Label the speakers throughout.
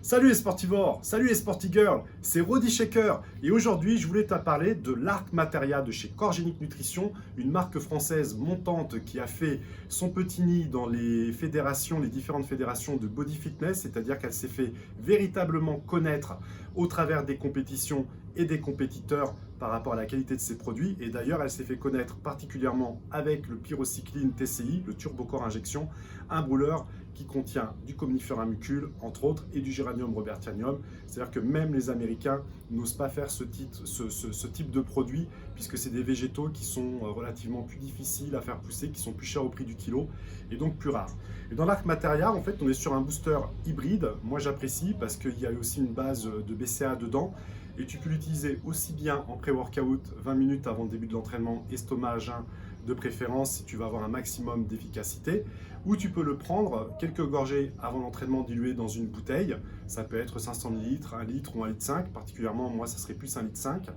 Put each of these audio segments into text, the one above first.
Speaker 1: Salut les sportivores, salut les sportigirls, c'est Rody Shaker et aujourd'hui je voulais te parler de l'Arc Materia de chez Corgenic Nutrition, une marque française montante qui a fait son petit nid dans les fédérations, les différentes fédérations de body fitness, c'est-à-dire qu'elle s'est fait véritablement connaître au travers des compétitions et des compétiteurs par rapport à la qualité de ses produits. Et d'ailleurs, elle s'est fait connaître particulièrement avec le Pyrocycline TCI, le Turbocore Injection, un brûleur qui contient du comnifère à mucule, entre autres, et du géranium robertianum. C'est-à-dire que même les Américains n'osent pas faire ce type de produit, puisque c'est des végétaux qui sont relativement plus difficiles à faire pousser, qui sont plus chers au prix du kilo, et donc plus rares. Et dans l'Arc Materia, en fait, on est sur un booster hybride. Moi, j'apprécie parce qu'il y a aussi une base de BCA dedans. Et tu peux l'utiliser aussi bien en pré-workout, 20 minutes avant le début de l'entraînement, estomac à jeun de préférence si tu vas avoir un maximum d'efficacité, ou tu peux le prendre quelques gorgées avant l'entraînement dilué dans une bouteille. Ça peut être 500 ml, 1 litre ou 1,5 litre. Particulièrement, moi, ça serait plus 1,5 litre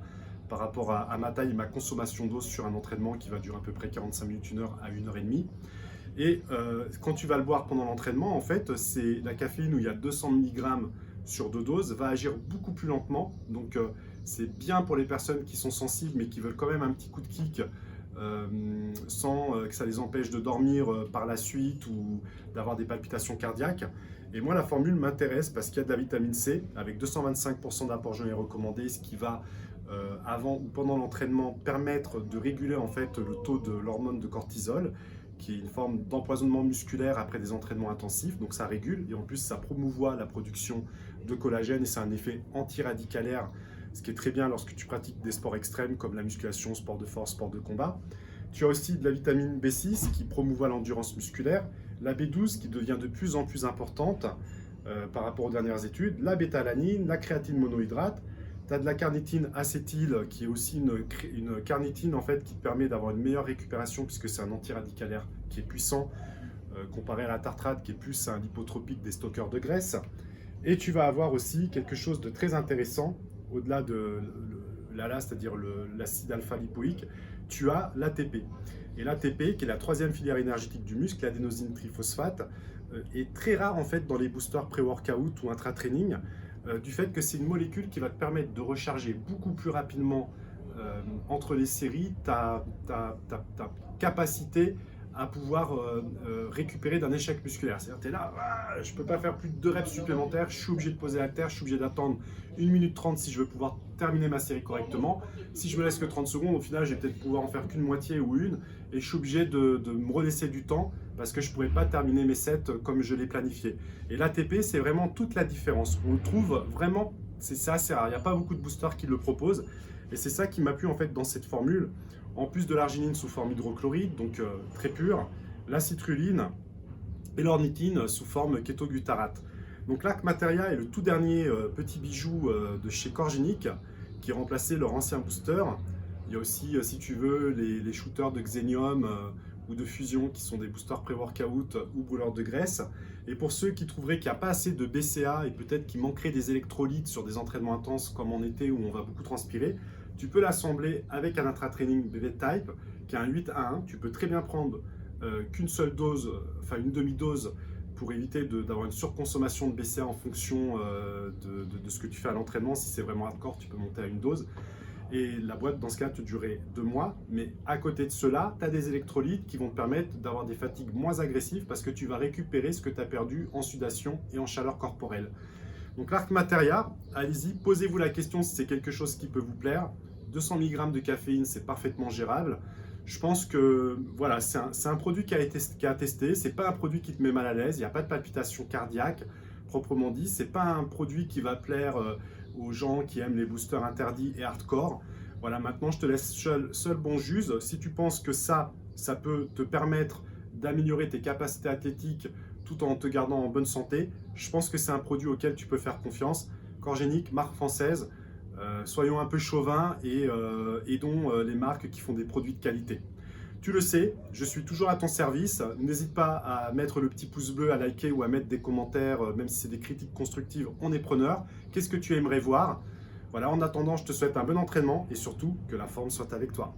Speaker 1: par rapport à ma taille et ma consommation d'eau sur un entraînement qui va durer à peu près 45 minutes, 1 heure à 1h30. Et quand tu vas le boire pendant l'entraînement, en fait, c'est la caféine où il y a 200 mg sur 2 doses, va agir beaucoup plus lentement. Donc c'est bien pour les personnes qui sont sensibles mais qui veulent quand même un petit coup de kick sans que ça les empêche de dormir par la suite ou d'avoir des palpitations cardiaques. Et moi, la formule m'intéresse parce qu'il y a de la vitamine C avec 225% d'apport journalier recommandé, ce qui va avant ou pendant l'entraînement permettre de réguler en fait le taux de l'hormone de cortisol, qui est une forme d'empoisonnement musculaire après des entraînements intensifs. Donc ça régule et en plus ça promouvoit la production de collagène et c'est un effet antiradicalaire, ce qui est très bien lorsque tu pratiques des sports extrêmes comme la musculation, sport de force, sport de combat. Tu as aussi de la vitamine B6 qui promouvoit l'endurance musculaire, la B12 qui devient de plus en plus importante par rapport aux dernières études, la bêta-alanine, la créatine monohydrate. Tu as de la carnitine acétyle qui est aussi une carnitine en fait, qui te permet d'avoir une meilleure récupération puisque c'est un antiradicalaire qui est puissant comparé à la tartrate qui est plus un lipotropique des stockeurs de graisse. Et tu vas avoir aussi quelque chose de très intéressant au-delà de l'ALA, c'est-à-dire l'acide alpha-lipoïque, tu as l'ATP. Et l'ATP, qui est la troisième filière énergétique du muscle, l'adénosine triphosphate, est très rare en fait dans les boosters pré-workout ou intra-training, du fait que c'est une molécule qui va te permettre de recharger beaucoup plus rapidement entre les séries ta capacité à pouvoir récupérer d'un échec musculaire. C'est-à-dire, tu es là, je ne peux pas faire plus de 2 reps supplémentaires, je suis obligé de poser la terre, je suis obligé d'attendre 1 minute 30 si je veux pouvoir terminer ma série correctement. Si je me laisse que 30 secondes, au final, je vais peut-être pouvoir en faire qu'une moitié ou une, et je suis obligé de me relaisser du temps parce que je ne pourrais pas terminer mes sets comme je l'ai planifié. Et l'ATP, c'est vraiment toute la différence. On le trouve vraiment, c'est assez rare, il n'y a pas beaucoup de boosters qui le proposent, et c'est ça qui m'a plu en fait dans cette formule. En plus de l'arginine sous forme hydrochloride, donc très pure, la citrulline et l'ornithine sous forme kétoglutarate. Donc l'Arc Materia est le tout dernier petit bijou de chez Corgenic qui a remplacé leur ancien booster. Il y a aussi, si tu veux, les shooters de Xenium ou de Fusion qui sont des boosters pré-workout ou brûleurs de graisse. Et pour ceux qui trouveraient qu'il n'y a pas assez de BCA et peut-être qu'il manquerait des électrolytes sur des entraînements intenses comme en été où on va beaucoup transpirer, tu peux l'assembler avec un intra-training BV Type qui est un 8 à 1. Tu peux très bien prendre qu'une seule dose, enfin une demi-dose pour éviter d'avoir une surconsommation de BCA en fonction de ce que tu fais à l'entraînement. Si c'est vraiment hardcore, tu peux monter à une dose. Et la boîte, dans ce cas, te durerait 2 mois. Mais à côté de cela, tu as des électrolytes qui vont te permettre d'avoir des fatigues moins agressives parce que tu vas récupérer ce que tu as perdu en sudation et en chaleur corporelle. Donc l'Arc Materia, allez-y, posez-vous la question si c'est quelque chose qui peut vous plaire. 200 mg de caféine, c'est parfaitement gérable. Je pense que voilà, c'est un produit qui a testé. C'est pas un produit qui te met mal à l'aise. Il n'y a pas de palpitation cardiaque, proprement dit. C'est pas un produit qui va plaire aux gens qui aiment les boosters interdits et hardcore. Voilà, maintenant je te laisse seul bon jus. Si tu penses que ça peut te permettre d'améliorer tes capacités athlétiques tout en te gardant en bonne santé, je pense que c'est un produit auquel tu peux faire confiance. Corgenic, marque française, soyons un peu chauvins et aidons les marques qui font des produits de qualité. Tu le sais, je suis toujours à ton service. N'hésite pas à mettre le petit pouce bleu, à liker ou à mettre des commentaires, même si c'est des critiques constructives, on est preneur. Qu'est-ce que tu aimerais voir? Voilà, en attendant, je te souhaite un bon entraînement et surtout que la forme soit avec toi.